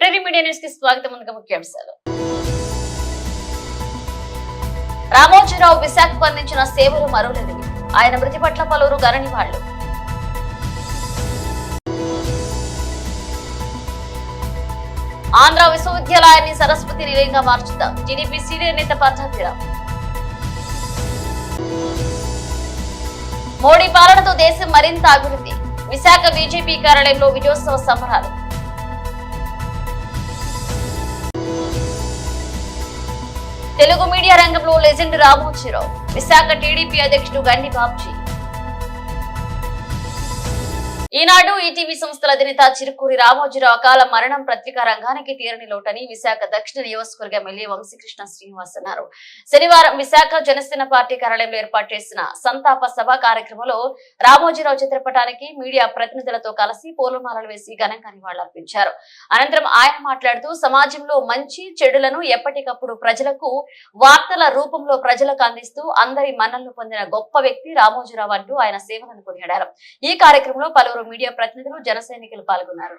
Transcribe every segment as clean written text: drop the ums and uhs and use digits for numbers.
కటగిరి media news కి స్వాగతం. ముందుగా ముఖ్యాంశాలు. రామోజీరావు విశాఖకు అందించిన సేవలు మరువలేనివి. ఆయన మృతి పట్ల పలువురు గణనీయులు. ఆంధ్ర విశ్వవిద్యాలయాన్ని సరస్వతి నిలయంగా మార్చుతాం. టీడీపీ సీనియర్ నేత పట్టాభిరామ్. మోడీ పాలనతో దేశం మరింత అభివృద్ధి. విశాఖ బీజేపీ కార్యాలయంలో విజయోత్సవ సంబరాలు. తెలుగు మీడియా రంగంలో లెజెండ్ రామోజీరావు. విశాఖ టీడీపీ అధ్యక్షుడు గండి బాబ్జీ. ఈనాడు ఈటీవీ సంస్థల అధినేత చిరుకూరి రామోజీరావు అకాల మరణం పత్రికా రంగానికి తీరని లోటని విశాఖ దక్షిణ నియోజకవర్గ ఎమ్మెల్యే వంశీకృష్ణ శ్రీనివాస్ అన్నారు. శనివారం విశాఖ జనసేన పార్టీ కార్యాలయంలో ఏర్పాటు చేసిన సంతాప సభ కార్యక్రమంలో రామోజీరావు చిత్రపటానికి మీడియా ప్రతినిధులతో కలిసి పూలమాలలు వేసి ఘనంగా నివాళులర్పించారు. అనంతరం ఆయన మాట్లాడుతూ సమాజంలో మంచి చెడులను ఎప్పటికప్పుడు ప్రజలకు వార్తల రూపంలో ప్రజలకు అందిస్తూ అందరి మన్ననలు పొందిన గొప్ప వ్యక్తి రామోజీరావు అంటూ ఆయన సేవలను కొనియాడారు. ఈ కార్యక్రమంలో పలువురు మీడియా ప్రతినిధులు జన సైనికులు పాల్గొన్నారు.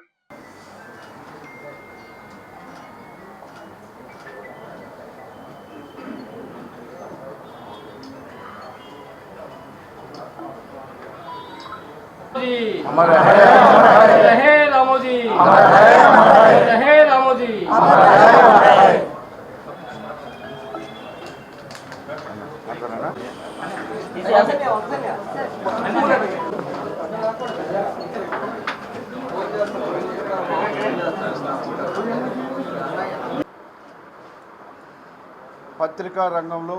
పత్రికా రంగంలో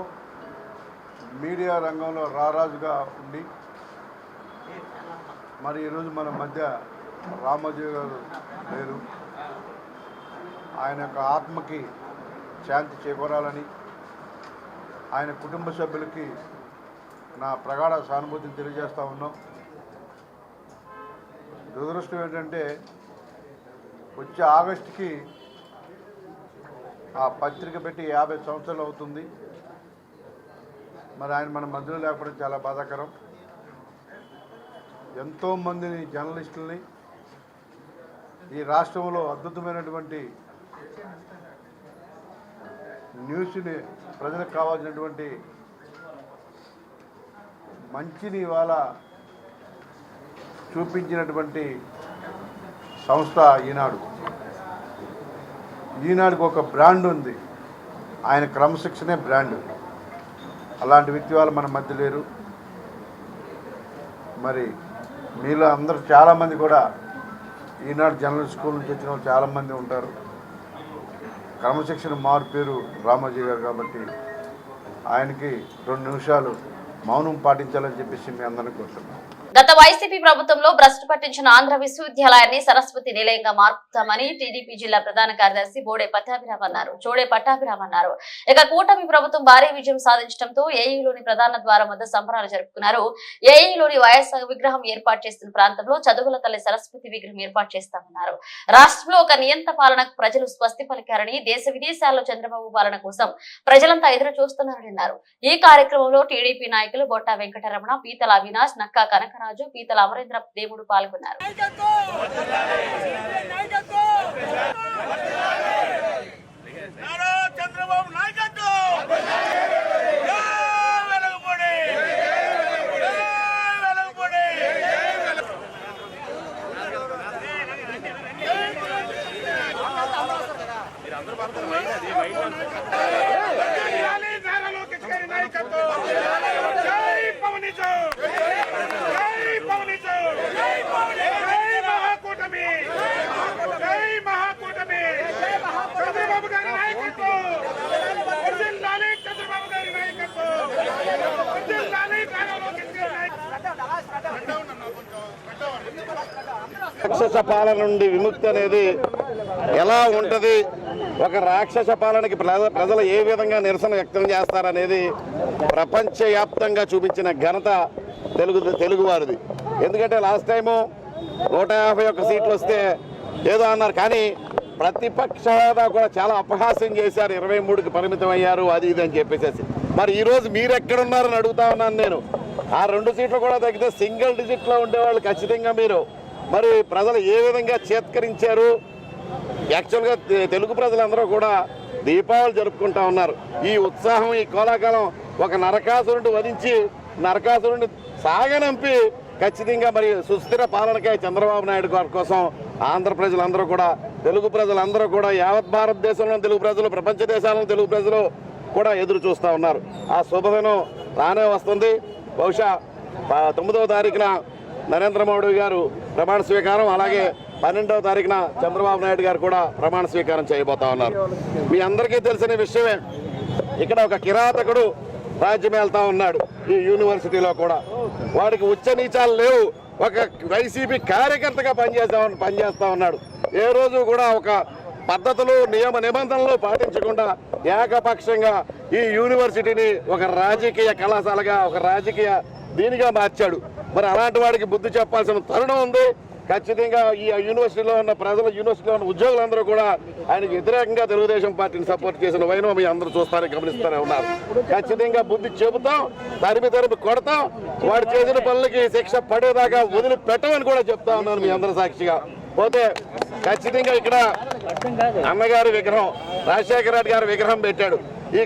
మీడియా రంగంలో రారాజుగా ఉండి మరి ఈరోజు మన మధ్య రామోజీ గారు లేరు. ఆయన యొక్క ఆత్మకి శాంతి చేకూరాలని ఆయన కుటుంబ సభ్యులకి నా ప్రగాఢ సానుభూతిని తెలియజేస్తూ ఉన్నాం. దురదృష్టం ఏంటంటే వచ్చే ఆగస్టుకి ఆ పత్రిక పెట్టి 50 సంవత్సరాలు అవుతుంది. మరి ఆయన మన మధ్యలో లేకపోవడం చాలా బాధాకరం. ఎంతోమందిని జర్నలిస్టుల్ని ఈ రాష్ట్రంలో అద్భుతమైనటువంటి న్యూస్ని ప్రజలకు కావాల్సినటువంటి మంచిని ఇవాళ చూపించినటువంటి సంస్థ ఈనాడు. ఈనాడుకి ఒక బ్రాండ్ ఉంది. ఆయన క్రమశిక్షణే బ్రాండ్. అలాంటి వ్యక్తి వాళ్ళు మన మధ్య లేరు. మరి మీలో అందరూ చాలామంది కూడా ఈనాడు జనరల్ స్కూల్ నుంచి వచ్చిన వాళ్ళు చాలామంది ఉంటారు. క్రమశిక్షణ మారు పేరు రామోజీ గారు కాబట్టి ఆయనకి 2 నిమిషాలు మౌనం పాటించాలని చెప్పేసి మీ అందరినీ కోరుతున్నాను. గత వైసీపీ ప్రభుత్వంలో భ్రష్టు పట్టించిన ఆంధ్ర విశ్వవిద్యాలయాన్ని సరస్వతి నిలయంగా మార్పుతామని టీడీపీ జిల్లా ప్రధాన కార్యదర్శి చోడే పట్టాభిరామ్ అన్నారు. ఇక కూటమి ప్రభుత్వం భారీ విజయం సాధించడంతో ఏఈలోని ప్రధాన ద్వారం వద్ద సంబరాలు జరుపుకున్నారు. ఏఈలోని వైఎస్ఆర్ విగ్రహం ఏర్పాటు చేస్తున్న ప్రాంతంలో చదువుల తల్లి సరస్వతి విగ్రహం ఏర్పాటు చేస్తామన్నారు. రాష్ట్రంలో ఒక నియంత పాలనకు ప్రజలు స్వస్తి పలికారని, దేశ విదేశాల్లో చంద్రబాబు పాలన కోసం ప్రజలంతా ఎదురు చూస్తున్నారని అన్నారు. ఈ కార్యక్రమంలో టీడీపీ నాయకులు బొట్టా వెంకటరమణ, పీతల అవినాష్, నక్కా కనకరాజు, పీతల అమరేంద్ర దేవుడు పాల్గొన్నారు. రాక్షస పాలన నుండి విముక్తి అనేది ఎలా ఉంటుంది, ఒక రాక్షస పాలనకి ప్రజలు ఏ విధంగా నిరసన వ్యక్తం చేస్తారనేది ప్రపంచవ్యాప్తంగా చూపించిన ఘనత తెలుగువారిది. ఎందుకంటే లాస్ట్ టైము 151 సీట్లు వస్తే ఏదో అన్నారు, కానీ ప్రతిపక్ష హోదా కూడా చాలా అపహాస్యం చేశారు. 23కి పరిమితం అయ్యారు, అది ఇది అని చెప్పేసి. మరి ఈరోజు మీరు ఎక్కడున్నారని అడుగుతా ఉన్నాను నేను. ఆ 2 సీట్లు కూడా తగ్గితే సింగిల్ డిజిట్లో ఉండేవాళ్ళు ఖచ్చితంగా మీరు మరి ప్రజలు ఏ విధంగా చేత్కరించారు, యాక్చువల్గా తెలుగు ప్రజలందరూ కూడా దీపావళి జరుపుకుంటా ఉన్నారు. ఈ ఉత్సాహం, ఈ కోలాహలం ఒక నరకాసురుడిని వధించి నరకాసురుడిని సాగనంపి ఖచ్చితంగా మరి సుస్థిర పాలనకై చంద్రబాబు నాయుడు గారి కోసం ఆంధ్ర ప్రజలందరూ కూడా, తెలుగు ప్రజలందరూ కూడా, యావత్ భారతదేశంలో తెలుగు ప్రజలు, ప్రపంచ దేశాలను తెలుగు ప్రజలు కూడా ఎదురు చూస్తూ ఉన్నారు. ఆ శుభదినం రానే వస్తుంది. బహుశా 9వ తారీఖున నరేంద్ర మోడీ గారు ప్రమాణ స్వీకారం, అలాగే 12వ తారీఖున చంద్రబాబు నాయుడు గారు కూడా ప్రమాణ స్వీకారం చేయబోతా ఉన్నారు. మీ అందరికీ తెలిసిన విషయమే, ఇక్కడ ఒక కిరాతకుడు రాజ్యం వెళ్తా ఉన్నాడు ఈ యూనివర్సిటీలో కూడా. వాడికి ఉచ్చ నీచాలు లేవు. ఒక వైసీపీ కార్యకర్తగా పనిచేస్తా ఉన్నాడు. ఏ రోజు కూడా ఒక పద్ధతులు, నియమ నిబంధనలు పాటించకుండా ఏకపక్షంగా ఈ యూనివర్సిటీని ఒక రాజకీయ కళాశాలగా, ఒక రాజకీయ దీనిగా మార్చాడు. మరి అలాంటి వాడికి బుద్ధి చెప్పాల్సిన తరుణం ఉంది. ఖచ్చితంగా ఈ యూనివర్సిటీలో ఉన్న ప్రజలు, యూనివర్సిటీలో ఉన్న ఉద్యోగులందరూ కూడా ఆయనకు వ్యతిరేకంగా తెలుగుదేశం పార్టీని సపోర్ట్ చేసిన వైనం మీ అందరూ చూస్తారని గమనిస్తూనే ఉన్నారు. ఖచ్చితంగా బుద్ధి చెబుతాం, తరిమి కొడతాం. వాడు చేసిన పనులకి శిక్ష పడేదాకా వదిలిపెట్టమని కూడా చెప్తా ఉన్నాను మీ అందరి సాక్షిగా. పోతే ఖచ్చితంగా ఇక్కడ అన్నగారి విగ్రహం, రాజశేఖర రెడ్డి గారి విగ్రహం పెట్టాడు. ఈ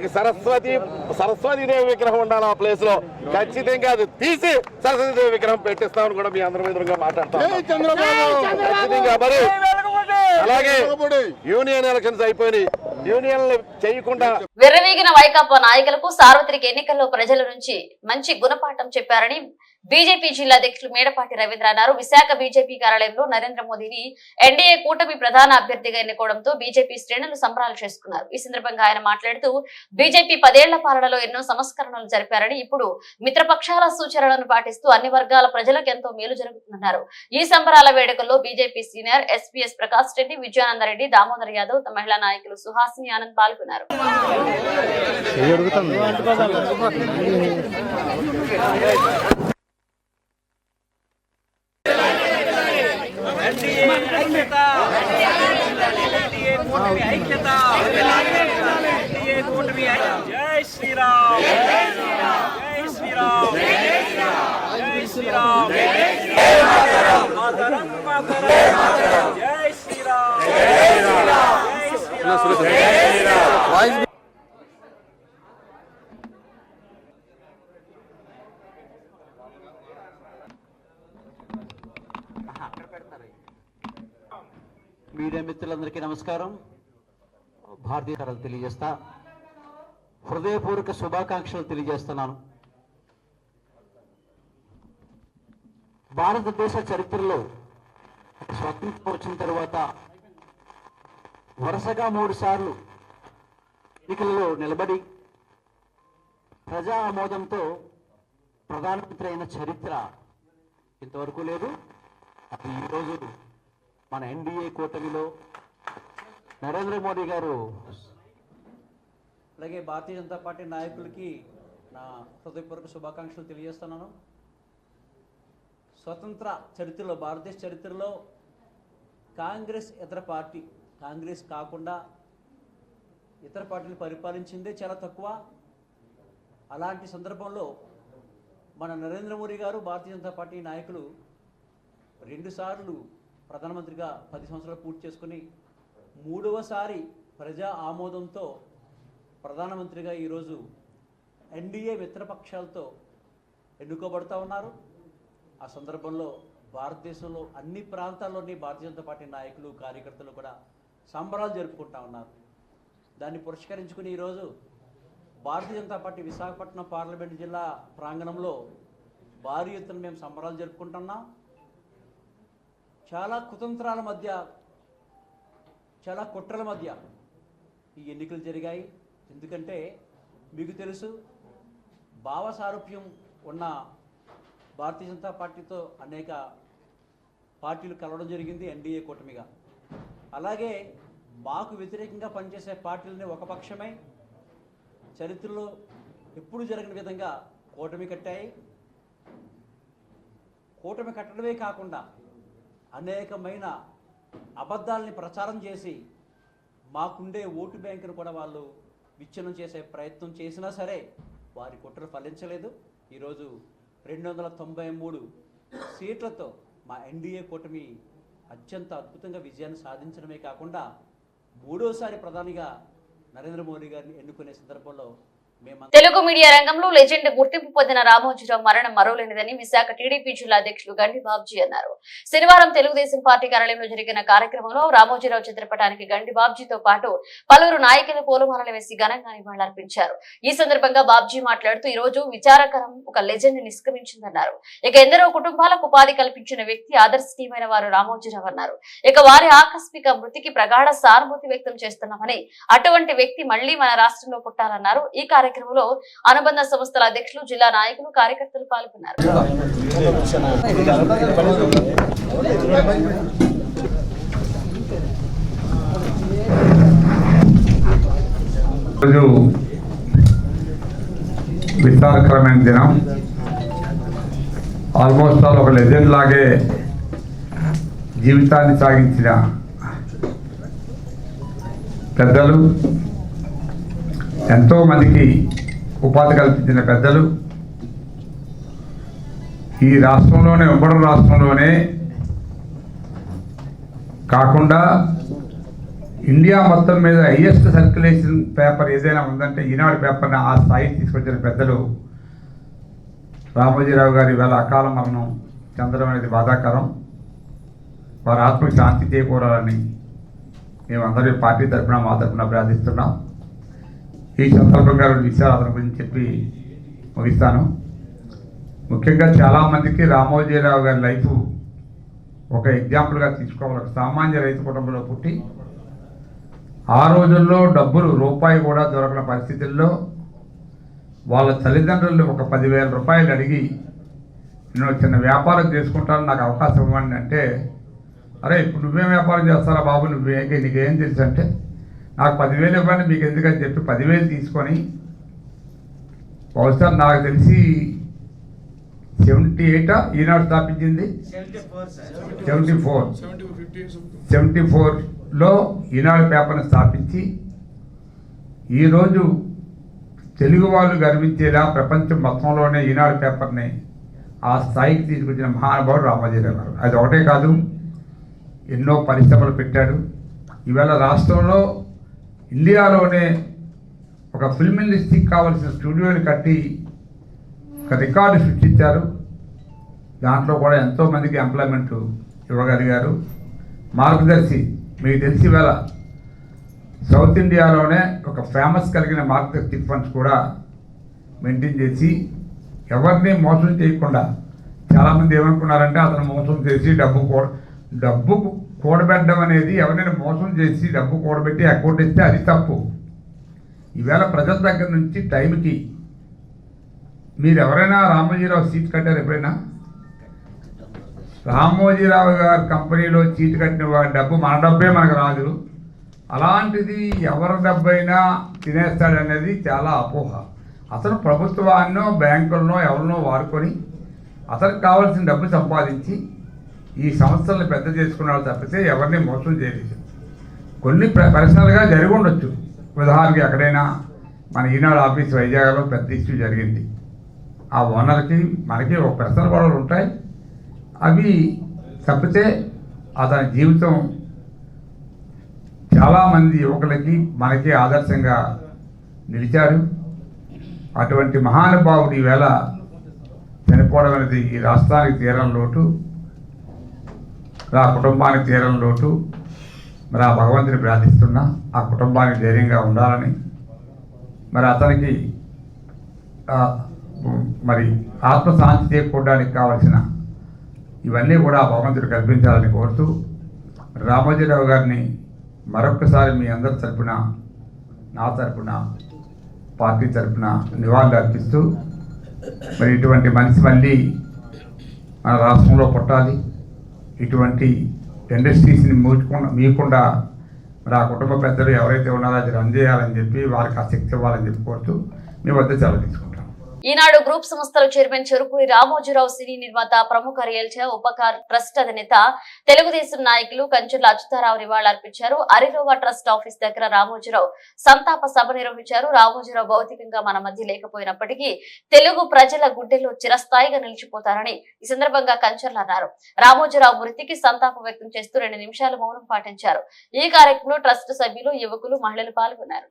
సరస్వతీదేవి విగ్రహం ఉండాలి ఆ ప్లేస్ లో. ఖచ్చితంగా అది తీసి సరస్వతీదేవి విగ్రహం పెట్టిస్తామని కూడా మీ అందరి ఎదురుగా మాట్లాడతాం. ఖచ్చితంగా మరి అలాగే యూనియన్ ఎలక్షన్స్ అయిపోయినాయి. యూనియన్లు చేయకుండా విర్రవీగిన వైకాపా నాయకులకు సార్వత్రిక ఎన్నికల్లో ప్రజల నుంచి మంచి గుణపాఠం చెప్పారని బీజేపీ జిల్లా అధ్యక్షులు మేడపాటి రవీంద్ర అన్నారు. విశాఖ బీజేపీ కార్యాలయంలో నరేంద్ర మోదీని ఎన్డీఏ కూటమి ప్రధాన అభ్యర్థిగా ఎన్నుకోవడంతో బీజేపీ శ్రేణులు సంబరాలు చేసుకున్నారు. ఈ సందర్భంగా ఆయన మాట్లాడుతూ బీజేపీ 10 ఏళ్ల పాలనలో ఎన్నో సంస్కరణలు జరిపారని, ఇప్పుడు మిత్రపక్షాల సూచనలను పాటిస్తూ అన్ని వర్గాల ప్రజలకు ఎంతో మేలు జరుగుతుందన్నారు. ఈ సంబరాల వేడుకల్లో BJP senior SPS Prakash Reddy, Vijayananda Reddy, Damodar Yadav, మహిళా నాయకులు సుహాసిని ఆనంద్ పాల్గొన్నారు. జై శ్రీరామ్, జై శ్రీరామ్, జై శ్రీరామ్, మాతరం మాతరం, జై శ్రీరామ్, జై శ్రీరామ్. మీడియా మిత్రులందరికీ నమస్కారం. భారతీయ తరాలు తెలియజేస్తా, హృదయపూర్వక శుభాకాంక్షలు తెలియజేస్తున్నాను. భారతదేశ చరిత్రలో స్వతంత్రం వచ్చిన తర్వాత వరుసగా 3 సార్లు ఎన్నికలలో నిలబడి ప్రజా ఆమోదంతో ప్రధానమంత్రి అయిన చరిత్ర ఇంతవరకు లేదు. అది ఈరోజు మన ఎన్డీఏ కూటమిలో నరేంద్ర మోడీ గారు, అలాగే భారతీయ జనతా పార్టీ నాయకులకి నా హృదయపూర్వక శుభాకాంక్షలు తెలియజేస్తున్నాను. స్వతంత్ర చరిత్రలో, భారతదేశ చరిత్రలో కాంగ్రెస్ ఇతర పార్టీ, కాంగ్రెస్ కాకుండా ఇతర పార్టీలు పరిపాలించిందే చాలా తక్కువ. అలాంటి సందర్భంలో మన నరేంద్ర మోడీ గారు, భారతీయ జనతా పార్టీ నాయకులు 2 సార్లు ప్రధానమంత్రిగా 10 సంవత్సరాలు పూర్తి చేసుకుని 3వసారి ప్రజా ఆమోదంతో ప్రధానమంత్రిగా ఈరోజు ఎన్డీఏ మిత్రపక్షాలతో ఎన్నుకోబడుతూ ఉన్నారు. ఆ సందర్భంలో భారతదేశంలో అన్ని ప్రాంతాల్లోని భారతీయ జనతా పార్టీ నాయకులు, కార్యకర్తలు కూడా సంబరాలు జరుపుకుంటూ ఉన్నారు. దాన్ని పురస్కరించుకుని ఈరోజు భారతీయ జనతా పార్టీ విశాఖపట్నం పార్లమెంటు జిల్లా ప్రాంగణంలో భారీ ఎత్తున మేము సంబరాలు జరుపుకుంటున్నాం. చాలా కుతంత్రాల మధ్య, చాలా కుట్రల మధ్య ఈ ఎన్నికలు జరిగాయి. ఎందుకంటే మీకు తెలుసు, భావ సారూప్యం ఉన్న భారతీయ జనతా పార్టీతో అనేక పార్టీలు కలవడం జరిగింది ఎన్డీఏ కూటమిగా. అలాగే మాకు వ్యతిరేకంగా పనిచేసే పార్టీలని ఒక పక్షమై చరిత్రలో ఎప్పుడు జరగని విధంగా కూటమి కట్టాయి. కూటమి కట్టడమే కాకుండా అనేకమైన అబద్ధాలని ప్రచారం చేసి మాకుండే ఓటు బ్యాంకును కూడా వాళ్ళు విచ్ఛిన్నం చేసే ప్రయత్నం చేసినా సరే వారి కుట్ర ఫలించలేదు. ఈరోజు 293 సీట్లతో మా ఎన్డీఏ కూటమి అత్యంత అద్భుతంగా విజయాన్ని సాధించడమే కాకుండా మూడోసారి ప్రధానిగా నరేంద్ర మోడీ గారిని ఎన్నుకునే సందర్భంలో మేము తెలుగు మీడియా రంగంలో లెజెండ్ గుర్తింపు పొందిన రామోజీరావు మరణం మరోలేనిదని విశాఖ టీడీపీ జిల్లా అధ్యక్షులు గండి బాబ్జీ అన్నారు. శనివారం తెలుగుదేశం పార్టీ కార్యాలయంలో జరిగిన కార్యక్రమంలో రామోజీరావు చిత్రపటానికి గండి బాబ్జీతో పాటు పలువురు నాయకులు పూలమాలలు వేసి ఘనంగా నివాళులర్పించారు. ఈ సందర్భంగా బాబ్జీ మాట్లాడుతూ ఈ రోజు విచారకరం ఒక లెజెండ్ నిష్క్రమించిందన్నారు. ఇక ఎందరో కుటుంబాలకు ఉపాధి కల్పించిన వ్యక్తి ఆదర్శనీయమైన వారు రామోజీరావు అన్నారు. ఇక వారి ఆకస్మిక మృతికి ప్రగాఢ సానుభూతి వ్యక్తం చేస్తున్నామని, అటువంటి వ్యక్తి మళ్లీ మన రాష్ట్రంలో పుట్టాలన్నారు. ఈ కార్యక్రమంలో అనుబంధ సంస్థల అధ్యక్షులు, జిల్లా నాయకులు, కార్యకర్తలు పాల్గొన్నారు. విచారకరమైన దినం. ఆల్మోస్ట్ ఆల్ ఒక లెజెండ్ లాగే జీవితాన్ని సాగించిన పెద్దలు, ఎంతో మందికి ఉపాధి కల్పించిన పెద్దలు, ఈ రాష్ట్రంలోనే, ఉమ్మడి రాష్ట్రంలోనే కాకుండా ఇండియా మొత్తం మీద హైయెస్ట్ సర్క్యులేషన్ పేపర్ ఏదైనా ఉందంటే ఈనాడు పేపర్ని ఆ స్థాయికి తీసుకొచ్చిన పెద్దలు రామోజీరావు గారి వేళ అకాల మరణం చెందడం అనేది బాధాకరం. వారి ఆత్మకు శాంతి చేకూరాలని మేమందరూ పార్టీ తరఫున, మా తరఫున ప్రార్థిస్తున్నాం. ఈ సందర్భంగా రెండు విషయాలు అతని గురించి చెప్పి ముగిస్తాను. ముఖ్యంగా చాలామందికి రామోజీరావు గారి లైఫ్ ఒక ఎగ్జాంపుల్గా తీసుకోవాలి. ఒక సామాన్య రైతు కుటుంబంలో పుట్టి ఆ రోజుల్లో డబ్బులు రూపాయి కూడా దొరకని పరిస్థితుల్లో వాళ్ళ తల్లిదండ్రులు ఒక 10,000 రూపాయలు అడిగి నేను చిన్న వ్యాపారం చేసుకుంటాను, నాకు అవకాశం ఇవ్వండి అంటే, అరే ఇప్పుడు నువ్వేం వ్యాపారం చేస్తారా బాబు, నీకేం తెలుసు అంటే, నాకు 10,000 ఇవ్వండి మీకు ఎందుకని చెప్పి 10,000 తీసుకొని, బహుశా నాకు తెలిసి 78 ఈనాడు స్థాపించింది, 74లో ఈనాడు పేపర్ని స్థాపించి ఈరోజు తెలుగు వాళ్ళు గర్వించేలా ప్రపంచం మొత్తంలోనే ఈనాడు పేపర్ని ఆ స్థాయికి తీసుకొచ్చిన మహానుభావుడు రామోజీరావు గారు. అది ఒకటే కాదు, ఎన్నో పరిశ్రమలు పెట్టాడు. ఈవేళ రాష్ట్రంలో, ఇండియాలోనే ఒక ఫిల్మ్ ఇండస్ట్రీకి కావాల్సిన స్టూడియోలు కట్టి ఒక రికార్డు సృష్టించారు. దాంట్లో కూడా ఎంతోమందికి ఎంప్లాయ్మెంట్ ఇవ్వగలిగారు. మార్గదర్శి మీకు తెలిసి వేళ సౌత్ ఇండియాలోనే ఒక ఫేమస్ కలిగిన మార్గదర్శి ఫండ్స్ కూడా మెయింటైన్ చేసి ఎవరిని మోసం చేయకుండా, చాలామంది ఏమనుకున్నారంటే అతను మోసం చేసి డబ్బు కూడబెట్టడం అనేది, ఎవరైనా మోసం చేసి డబ్బు కూడబెట్టి అకౌంట్ ఇస్తే అది తప్పు. ఈవేళ ప్రజల దగ్గర నుంచి టైంకి మీరు ఎవరైనా రామోజీరావు సీట్ కట్టారు ఎప్పుడైనా? రామోజీరావు గారి కంపెనీలో చీటు కట్టిన వాడి డబ్బు మన డబ్బే మనకు రాదు. అలాంటిది ఎవరి డబ్బైనా తినేస్తాడనేది చాలా అపోహ. అతను ప్రభుత్వాన్నో బ్యాంకులనో ఎవరినో వాడుకొని అతనికి కావాల్సిన డబ్బు సంపాదించి ఈ సంస్థలను పెద్ద చేసుకున్నాడు తప్పితే ఎవరిని మోసం చేయలేదు. కొన్ని పర్సనల్గా జరిగి ఉండొచ్చు. ఉదాహరణకి ఎక్కడైనా మన ఈనాడు ఆఫీస్ వైజాగ్లో పెద్ద ఇష్యూ జరిగింది. ఆ ఓనర్కి మనకి ఒక పర్సనల్ గొడవలు ఉంటాయి. అవి తప్పితే అతని జీవితం చాలామంది యువకులకి మనకి ఆదర్శంగా నిలిచాడు. అటువంటి మహానుభావుడు ఈవేళ చనిపోవడం అనేది ఈ రాష్ట్రానికి తీరం లోటు, ఆ కుటుంబానికి తీరం లోటు. మరి ఆ భగవంతుని ప్రార్థిస్తున్నా ఆ కుటుంబానికి ధైర్యంగా ఉండాలని, మరి అతనికి మరి ఆత్మశాంతి చేకూరడానికి కావాల్సిన ఇవన్నీ కూడా ఆ భగవంతుడు కల్పించాలని కోరుతూ రామోజీరావు గారిని మరొక్కసారి మీ అందరి తరపున, నా తరపున, పార్టీ తరపున నివాళులు అర్పిస్తూ, మరి ఇటువంటి మనిషి మళ్ళీ మన రాష్ట్రంలో పుట్టాలి, ఇటువంటి ఇండస్ట్రీస్ని మీకుండా మరి ఆ కుటుంబ పెద్దలు ఎవరైతే ఉన్నారో అది రన్ చేయాలని చెప్పి వారికి ఆ శక్తి ఇవ్వాలని చెప్పి కోరుతూ మీ వద్ద సెలవు తీసుకుంటాం. ఈనాడు గ్రూప్ సంస్థల చైర్మన్ చెరుకూరి రామోజీరావు, సినీ నిర్మాత, ప్రముఖ రియల్టర్, ఉపకార్ ట్రస్ట్ అధినేత, తెలుగుదేశం నాయకులు కంచర్ల అచ్యుతారావు నివాళులర్పించారు. అరిలోవా ట్రస్ట్ ఆఫీస్ దగ్గర రామోజీరావు సంతాప సభ నిర్వహించారు. రామోజీరావు భౌతికంగా మన మధ్య లేకపోయినప్పటికీ తెలుగు ప్రజల గుండెల్లో చిరస్థాయిగా నిలిచిపోతారని ఈ సందర్భంగా కంచర్ల అన్నారు. రామోజీరావు మృతికి సంతాపం వ్యక్తం చేస్తూ 2 నిమిషాలు మౌనం పాటించారు. ఈ కార్యక్రమంలో ట్రస్ట్ సభ్యులు, యువకులు, మహిళలు పాల్గొన్నారు.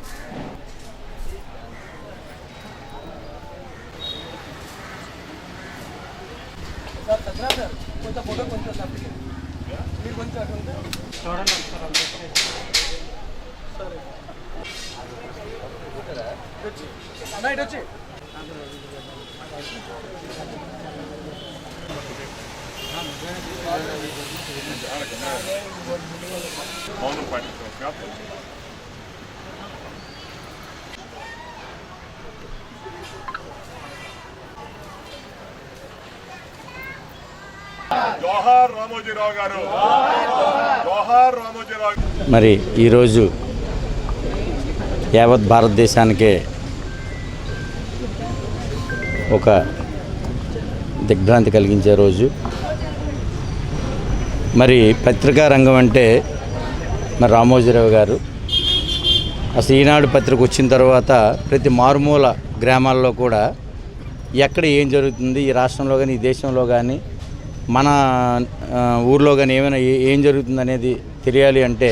జోహార్ రామోజీరావు గారు, జోహార్ రామోజీరావు. మరి ఈరోజు యావత్ భారతదేశానికే ఒక దిగ్భ్రాంతి కలిగించే రోజు. మరి పత్రికా రంగం అంటే మరి రామోజీరావు గారు అసలు ఈనాడు పత్రిక వచ్చిన తర్వాత ప్రతి మారుమూల గ్రామాల్లో కూడా ఎక్కడ ఏం జరుగుతుంది, ఈ రాష్ట్రంలో కానీ ఈ దేశంలో కానీ మన ఊర్లో కానీ ఏమైనా ఏం జరుగుతుంది అనేది తెలియాలి అంటే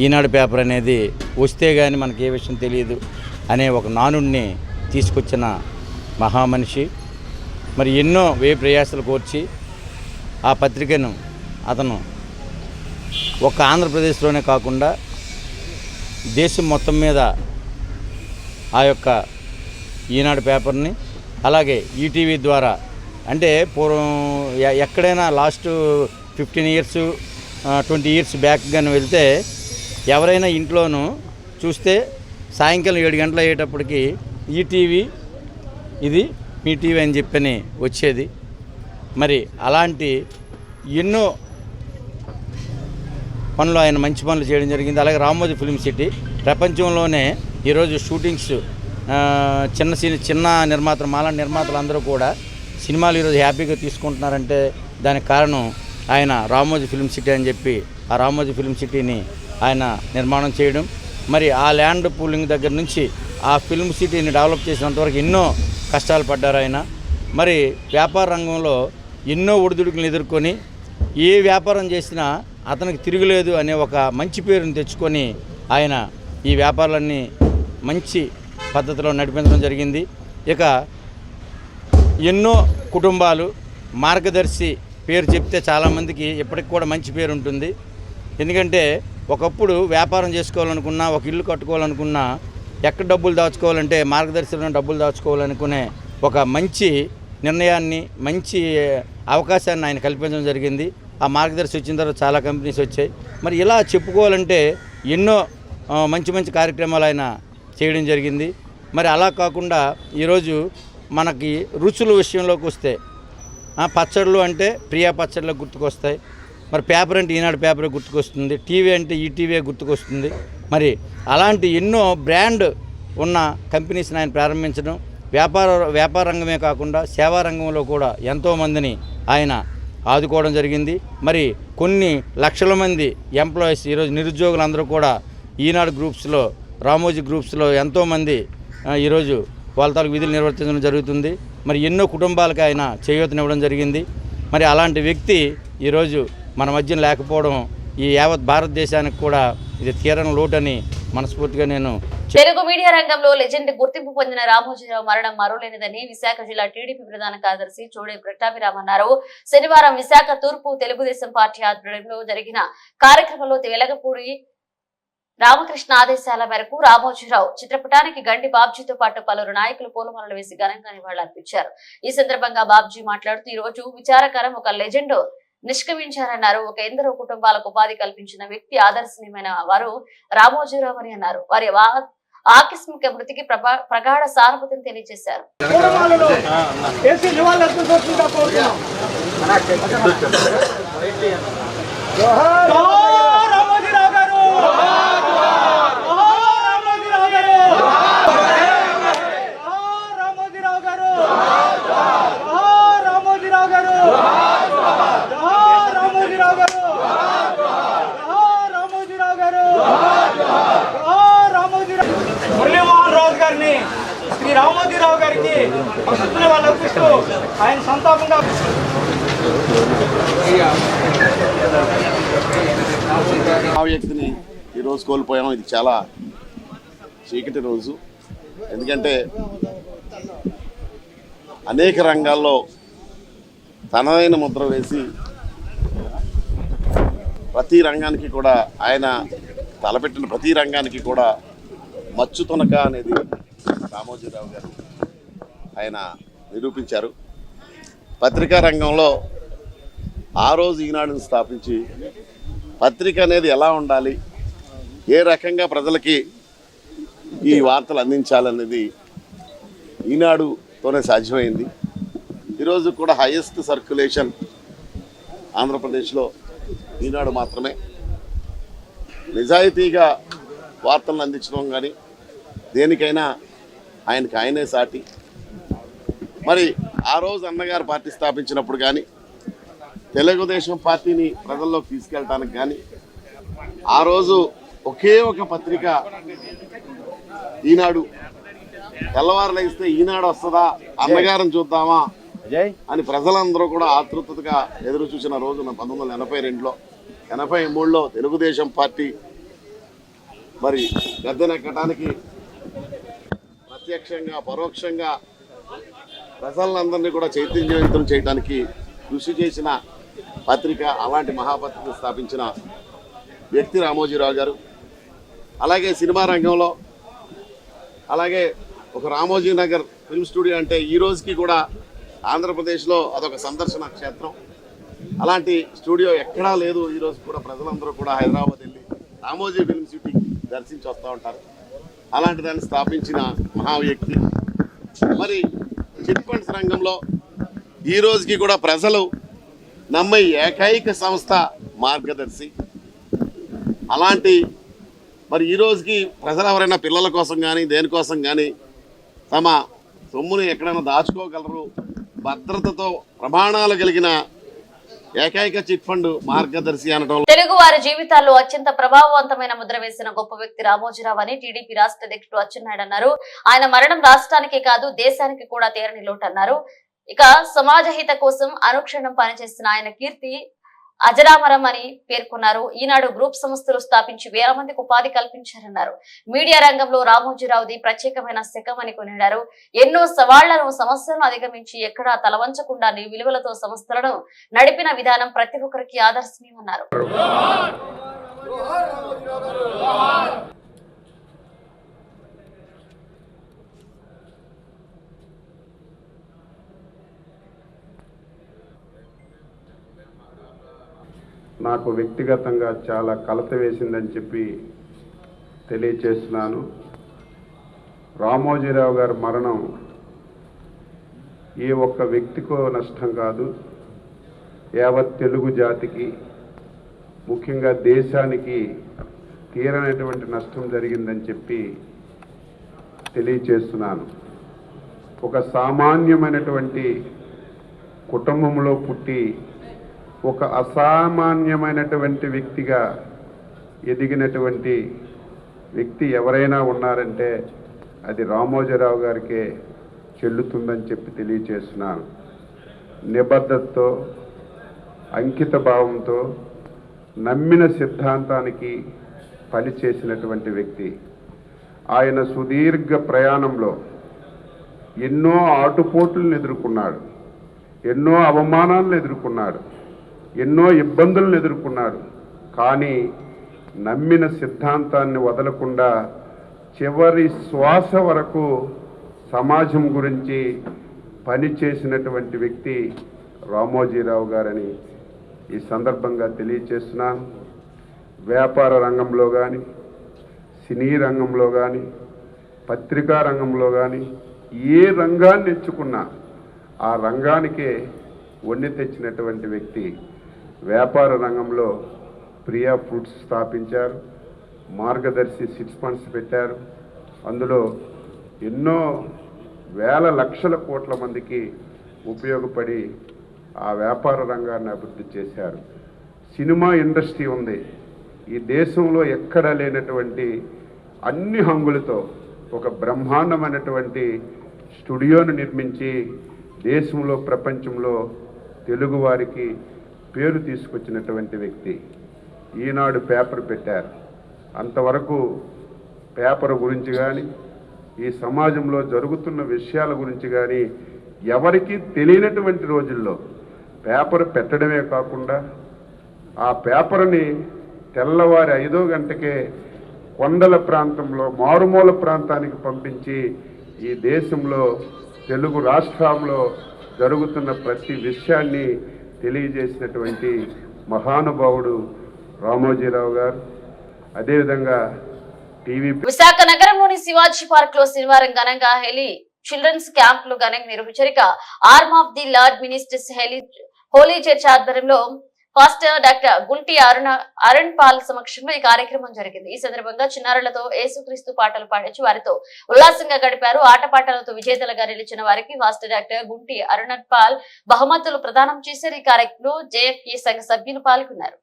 ఈనాడు పేపర్ అనేది వస్తే కానీ మనకి ఏ విషయం తెలియదు అనే ఒక నానుడిని తీసుకొచ్చిన మహామనిషి. మరి ఎన్నో వ్యయ ప్రయాసాలు కోర్చి ఆ పత్రికను అతను ఒక ఆంధ్రప్రదేశ్లోనే కాకుండా దేశం మొత్తం మీద ఆ యొక్క ఈనాడు పేపర్ని, అలాగే ఈటీవీ ద్వారా, అంటే పూర్వం ఎక్కడైనా లాస్ట్ 15 years 20 years బ్యాక్ కానీ వెళ్తే ఎవరైనా ఇంట్లోనూ చూస్తే సాయంకాలం 7 గంటలు అయ్యేటప్పటికి ఈటీవీ ఇది మీ టీవీ అని చెప్పని వచ్చేది. మరి అలాంటి ఎన్నో పనులు ఆయన మంచి పనులు చేయడం జరిగింది. అలాగే రామోజీ ఫిల్మ్ సిటీ ప్రపంచంలోనే ఈరోజు షూటింగ్స్ చిన్న నిర్మాతలు, మాలాంటి నిర్మాతలు అందరూ కూడా సినిమాలు ఈరోజు హ్యాపీగా తీసుకుంటున్నారంటే దానికి కారణం ఆయన రామోజీ ఫిల్మ్ సిటీ అని చెప్పి ఆ రామోజీ ఫిల్మ్ సిటీని ఆయన నిర్మాణం చేయడం. మరి ఆ ల్యాండ్ పూలింగ్ దగ్గర నుంచి ఆ ఫిల్మ్ సిటీని డెవలప్ చేసినంతవరకు ఎన్నో కష్టాలు పడ్డారు ఆయన. మరి వ్యాపార రంగంలో ఎన్నో ఒడిదుడుకులను ఎదుర్కొని ఏ వ్యాపారం చేసినా అతనికి తిరుగులేదు అనే ఒక మంచి పేరుని తెచ్చుకొని ఆయన ఈ వ్యాపారాలన్నీ మంచి పద్ధతిలో నడిపించడం జరిగింది. ఇక ఎన్నో కుటుంబాలు మార్గదర్శి పేరు చెప్తే చాలామందికి ఇప్పటికి కూడా మంచి పేరు ఉంటుంది. ఎందుకంటే ఒకప్పుడు వ్యాపారం చేసుకోవాలనుకున్నా, ఒక ఇల్లు కట్టుకోవాలనుకున్నా, ఎక్కడ డబ్బులు దాచుకోవాలంటే మార్గదర్శిలో డబ్బులు దాచుకోవాలనుకునే ఒక మంచి నిర్ణయాన్ని, మంచి అవకాశాన్ని ఆయన కల్పించడం జరిగింది. ఆ మార్గదర్శి వచ్చిన తర్వాత చాలా కంపెనీస్ వచ్చాయి. మరి ఇలా చెప్పుకోవాలంటే ఎన్నో మంచి మంచి కార్యక్రమాలు ఆయన చేయడం జరిగింది. మరి అలా కాకుండా ఈరోజు మనకి రుచుల విషయంలోకి వస్తే పచ్చళ్ళు అంటే ప్రియా పచ్చళ్ళకు గుర్తుకొస్తాయి. మరి పేపర్ అంటే ఈనాడు పేపర్ గుర్తుకొస్తుంది, టీవీ అంటే ఈటీవీ గుర్తుకొస్తుంది. మరి అలాంటి ఎన్నో బ్రాండ్ ఉన్న కంపెనీస్ని ఆయన ప్రారంభించడం, వ్యాపార రంగమే కాకుండా సేవా రంగంలో కూడా ఎంతోమందిని ఆయన ఆదుకోవడం జరిగింది. మరి కొన్ని లక్షల మంది ఎంప్లాయీస్ ఈరోజు నిరుద్యోగులందరూ కూడా ఈనాడు గ్రూప్స్లో, రామోజీ గ్రూప్స్లో ఎంతోమంది ఈరోజు వాళ్ళ తాలూకు విధులు నిర్వర్తించడం జరుగుతుంది. మరి ఎన్నో కుటుంబాలకు ఆయన చేయూతనివ్వడం జరిగింది. మరి అలాంటి వ్యక్తి ఈరోజు మన మధ్యన లేకపోవడం ఈ యావత్ భారతదేశానికి కూడా ఇది తీరని లోటని మనస్ఫూర్తిగా నేను. తెలుగు మీడియా రంగంలో లెజెండ్ గుర్తింపు పొందిన రామోజీరావు మరణం మరోలేనిదని విశాఖ జిల్లా టీడీపీ ప్రధాన కార్యదర్శి చోడే ప్రతాపిరామ్ అన్నారు. శనివారం విశాఖ తూర్పు తెలుగుదేశం పార్టీ ఆధ్వర్యంలో జరిగిన కార్యక్రమంలో వెలగపూడి రామకృష్ణ ఆదేశాల మేరకు రామోజీరావు చిత్రపటానికి గండి బాబ్జీతో పాటు పలువురు నాయకులు పూలమాలలు వేసి ఘనంగా నివాళులర్పించారు. ఈ సందర్భంగా బాబ్జీ మాట్లాడుతూ ఈ రోజు విచారకరం, ఒక లెజెండ్ నిష్క్రమించారన్నారు. ఒక ఎందరో కుటుంబాలకు ఉపాధి కల్పించిన వ్యక్తి, ఆదర్శనీయమైన వారు రామోజీరావు అని అన్నారు. వారి ఆకస్మిక మృతికి ప్రగాఢ సానుభూతిని తెలియజేశారు. ఆయన సంతాపంగా ఆ వ్యక్తిని ఈరోజు కోల్పోయాం. ఇది చాలా చీకటి రోజు. ఎందుకంటే అనేక రంగాల్లో తనదైన ముద్ర వేసి ప్రతి రంగానికి కూడా ఆయన తలపెట్టిన ప్రతి రంగానికి కూడా మచ్చుతునక అనేది రామోజీరావు గారు ఆయన నిరూపించారు. పత్రికా రంగంలో ఆ రోజు ఈనాడుని స్థాపించి పత్రిక అనేది ఎలా ఉండాలి, ఏ రకంగా ప్రజలకి ఈ వార్తలు అందించాలనేది ఈనాడుతోనే సాధ్యమైంది. ఈరోజు కూడా హైయెస్ట్ సర్క్యులేషన్ ఆంధ్రప్రదేశ్లో ఈనాడు మాత్రమే. నిజాయితీగా వార్తలను అందించడం కానీ దేనికైనా ఆయనే సాటి. మరి ఆ రోజు అన్నగారు పార్టీ స్థాపించినప్పుడు కానీ తెలుగుదేశం పార్టీని ప్రజల్లోకి తీసుకెళ్ళటానికి కానీ ఆ రోజు ఒకే ఒక పత్రిక ఈనాడు. తెల్లవారులు ఇస్తే ఈనాడు వస్తుందా, అన్నగారిని చూద్దామా అని ప్రజలందరూ కూడా ఆతృతగా ఎదురు చూసిన రోజు 1982లో 83లో తెలుగుదేశం పార్టీ మరి గద్దెనెక్కడానికి ప్రత్యక్షంగా పరోక్షంగా ప్రజలందరినీ కూడా చైతన్యవంతం చేయడానికి కృషి చేసిన పత్రిక. అలాంటి మహాపత్రిక స్థాపించిన వ్యక్తి రామోజీరావు గారు. అలాగే సినిమా రంగంలో అలాగే ఒక రామోజీ నగర్ ఫిల్మ్ స్టూడియో అంటే ఈ రోజుకి కూడా ఆంధ్రప్రదేశ్లో అదొక సందర్శన క్షేత్రం. అలాంటి స్టూడియో ఎక్కడా లేదు. ఈరోజు కూడా ప్రజలందరూ కూడా హైదరాబాద్ వెళ్ళి రామోజీ ఫిల్మ్ సిటీ దర్శించి వస్తూ ఉంటారు. అలాంటి దాన్ని స్థాపించిన మహా వ్యక్తి. మరి చిట్ ఫండ్స్ రంగంలో ఈ రోజుకి కూడా ప్రజలు నమ్మే ఏకైక సంస్థ మార్గదర్శి. అలాంటి మరి ఈ రోజుకి ప్రజలు ఎవరైనా పిల్లల కోసం కానీ దేనికోసం కానీ తమ సొమ్ముని ఎక్కడైనా దాచుకోగలరు, భద్రతతో ప్రమాణాలు కలిగిన ఏకైక చిట్ ఫండ్ మార్గదర్శి అనడం. తెలుగు వారి జీవితాల్లో అత్యంత ప్రభావవంతమైన ముద్ర వేసిన గొప్ప వ్యక్తి రామోజీరావు అని టీడీపీ రాష్ట్ర అధ్యక్షుడు అచ్చెన్నాయుడు అన్నారు. ఆయన మరణం రాష్ట్రానికే కాదు దేశానికి కూడా తీరని లోటు అన్నారు. ఇక సమాజ హిత కోసం అనుక్షణం పనిచేస్తున్న ఆయన కీర్తి అజరామరం అని పేర్కొన్నారు. ఈనాడు గ్రూప్ సంస్థలు స్థాపించి వేల మందికి ఉపాధి కల్పించారన్నారు. మీడియా రంగంలో రామోజీరావుది ప్రత్యేకమైన శకం అని కొనియాడారు. ఎన్నో సవాళ్లను సమస్యలను అధిగమించి ఎక్కడా తలవంచకుండా విలువలతో సంస్థలను నడిపిన విధానం ప్రతి ఒక్కరికి ఆదర్శనీయమన్నారు. నాకు వ్యక్తిగతంగా చాలా కలత వేసిందని చెప్పి తెలియచేస్తున్నాను. రామోజీరావు గారి మరణం ఏ ఒక్క వ్యక్తికో నష్టం కాదు, యావత్ తెలుగు జాతికి ముఖ్యంగా దేశానికి తీరనటువంటి నష్టం జరిగిందని చెప్పి తెలియచేస్తున్నాను. ఒక సామాన్యమైనటువంటి కుటుంబంలో పుట్టి ఒక అసామాన్యమైనటువంటి వ్యక్తిగా ఎదిగినటువంటి వ్యక్తి ఎవరైనా ఉన్నారంటే అది రామోజీరావు గారికే చెల్లుతుందని చెప్పి తెలియచేస్తున్నాను. నిబద్ధతతో, అంకిత భావంతో, నమ్మిన సిద్ధాంతానికి పనిచేసినటువంటి వ్యక్తి. ఆయన సుదీర్ఘ ప్రయాణంలో ఎన్నో ఆటుపోట్లను ఎదుర్కొన్నాడు, ఎన్నో అవమానాలను ఎదుర్కొన్నాడు, ఎన్నో ఇబ్బందులను ఎదుర్కొన్నాడు. కానీ నమ్మిన సిద్ధాంతాన్ని వదలకుండా చివరి శ్వాస వరకు సమాజం గురించి పనిచేసినటువంటి వ్యక్తి రామోజీరావు గారని ఈ సందర్భంగా తెలియచేస్తున్నాను. వ్యాపార రంగంలో కానీ, సినీ రంగంలో కానీ, పత్రికా రంగంలో కానీ ఏ రంగాన్ని ఎంచుకున్నా ఆ రంగానికే వన్నె తెచ్చినటువంటి వ్యక్తి. వ్యాపార రంగంలో ప్రియా ఫుడ్స్ స్థాపించారు, మార్గదర్శి చిట్ ఫండ్స్ పెట్టారు. అందులో ఎన్నో వేల లక్షల కోట్ల మందికి ఉపయోగపడి ఆ వ్యాపార రంగాన్ని అభివృద్ధి చేశారు. సినిమా ఇండస్ట్రీ ఉంది, ఈ దేశంలో ఎక్కడా లేనటువంటి అన్ని హంగులతో ఒక బ్రహ్మాండమైనటువంటి స్టూడియోను నిర్మించి దేశంలో ప్రపంచంలో తెలుగువారికి పేరు తీసుకొచ్చినటువంటి వ్యక్తి. ఈనాడు పేపర్ పెట్టారు. అంతవరకు పేపర్ గురించి కానీ ఈ సమాజంలో జరుగుతున్న విషయాల గురించి కానీ ఎవరికీ తెలియనటువంటి రోజుల్లో పేపర్ పెట్టడమే కాకుండా ఆ పేపర్ని తెల్లవారి 5 గంటకే కొండల ప్రాంతంలో మారుమూల ప్రాంతానికి పంపించి ఈ దేశంలో తెలుగు రాష్ట్రాల్లో జరుగుతున్న ప్రతి విషయాన్ని తెలియజేసినటువంటి మహానుభావుడు రామోజీరావు గారు. అదేవిధంగా టీవీ విశాఖ నగరంలోని శివాజీ పార్క్ లో శనివారం ఘనంగా హెలి చిల్డ్రన్స్ క్యాంప్ లో ఘనంగా నిర్వహించారు. Arm of the Lord ministers holy church ఆధ్వర్యంలో pastor doctor Gunti Arun Paul సమక్షంలో ఈ కార్యక్రమం జరిగింది. ఈ సందర్భంగా చిన్నారులతో యేసుక్రీస్తు పాటలు పాడించి వారితో ఉల్లాసంగా గడిపారు. ఆటపాటలతో విజేతలుగా నిలిచిన వారికి పాస్టర్ డాక్టర్ గుంటి అరుణ్ పాల్ బహుమతులు ప్రదానం చేశారు. ఈ కార్యక్రమంలో జేఎఫ్ఏ సంఘ సభ్యులు పాల్గొన్నారు.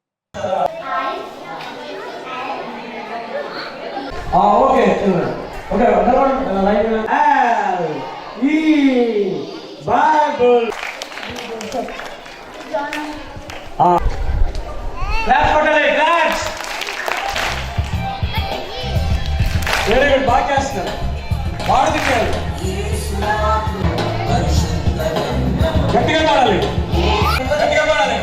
వెరీ గుడ్, బాగా చేస్తున్నారు. గట్టిగా పాడాలి, గట్టిగా పాడాలి.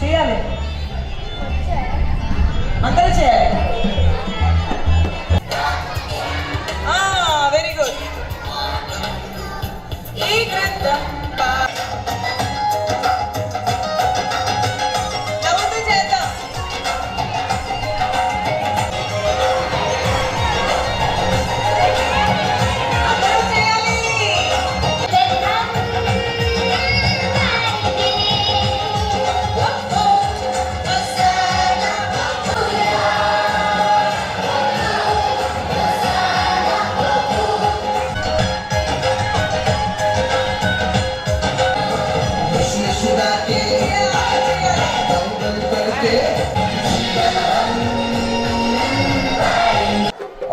చేయాలి, అందరూ చేయాలి. Very good. ఈ గ్రంథం నవ్వుతూ చేద్దాం. అందరూ చేయాలి.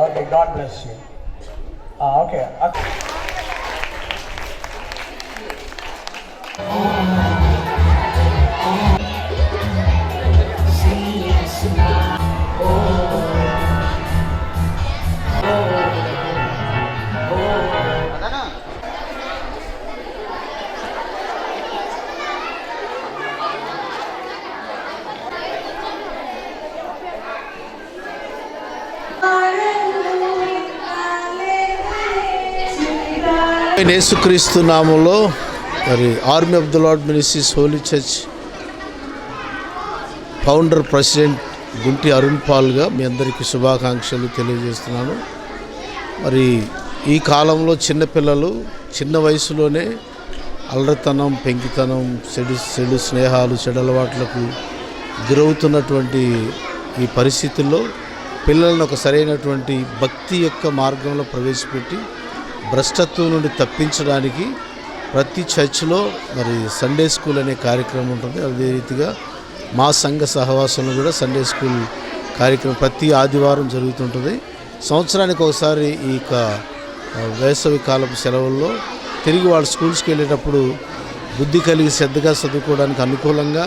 Okay, God bless you. Okay. యేసుక్రీస్తు నామంలో మరి army of the Lord ministries holy church founder president Gunti Arun పాల్గా మీ అందరికీ శుభాకాంక్షలు తెలియజేస్తున్నాను. మరి ఈ కాలంలో చిన్నపిల్లలు చిన్న వయసులోనే అల్లరితనం, పెంకితనం, చెడు స్నేహాలు, చెడలవాట్లకు గురవుతున్నటువంటి ఈ పరిస్థితుల్లో పిల్లలను ఒక సరైనటువంటి భక్తి యొక్క మార్గంలో ప్రవేశపెట్టి భ్రష్టత్వం నుండి తప్పించడానికి ప్రతి చర్చ్లో మరి సండే స్కూల్ అనే కార్యక్రమం ఉంటుంది. అదే రీతిగా మా సంఘ సహవాసంలో కూడా సండే స్కూల్ కార్యక్రమం ప్రతి ఆదివారం జరుగుతుంటుంది. సంవత్సరానికి ఒకసారి ఈ వేసవి కాలపు సెలవుల్లో తిరిగి వాళ్ళ స్కూల్స్కి వెళ్ళేటప్పుడు బుద్ధి కలిగి శ్రద్ధగా చదువుకోవడానికి అనుకూలంగా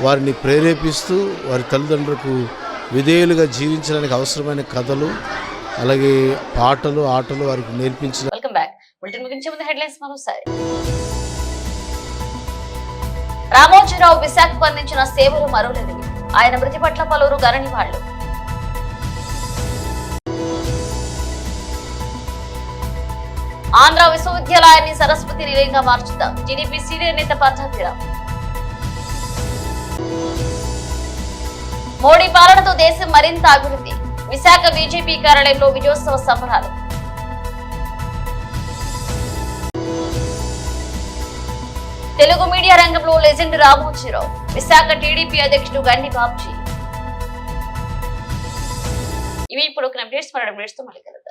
వారిని ప్రేరేపిస్తూ వారి తల్లిదండ్రులకు విధేయులుగా జీవించడానికి అవసరమైన కథలు, అలాగే పాటలు, ఆటలు వారికి నేర్పించిన. Welcome back. బులెటిన్ ముగించే ముందు హెడ్లైన్స్ మరోసారి. రామోజీరావు విశాఖకు అందించిన సేవలు మరోలేనివి. ఆయన మృతి పట్ల పలువురు గణనీయులు. ఆంధ్ర విశ్వవిద్యాలయాన్ని సరస్వతి నిలయంగా మార్చుతాం. టీడీపీ సీనియర్ నేత పట్టాభిరామ్. మోడీ పాలనతో దేశం మరింత అభివృద్ధి. విశాఖ బీజేపీ కార్యాలయంలో విజయోత్సవ సంబరాలు. తెలుగు మీడియా రంగంలో లెజెండ్ రామోజీరావు. విశాఖ టీడీపీ అధ్యక్షుడు గండి బాబ్జీ. ఇవి ఇప్పుడు ఒక అప్డేట్స్ మళ్ళీ కలుద్దాం.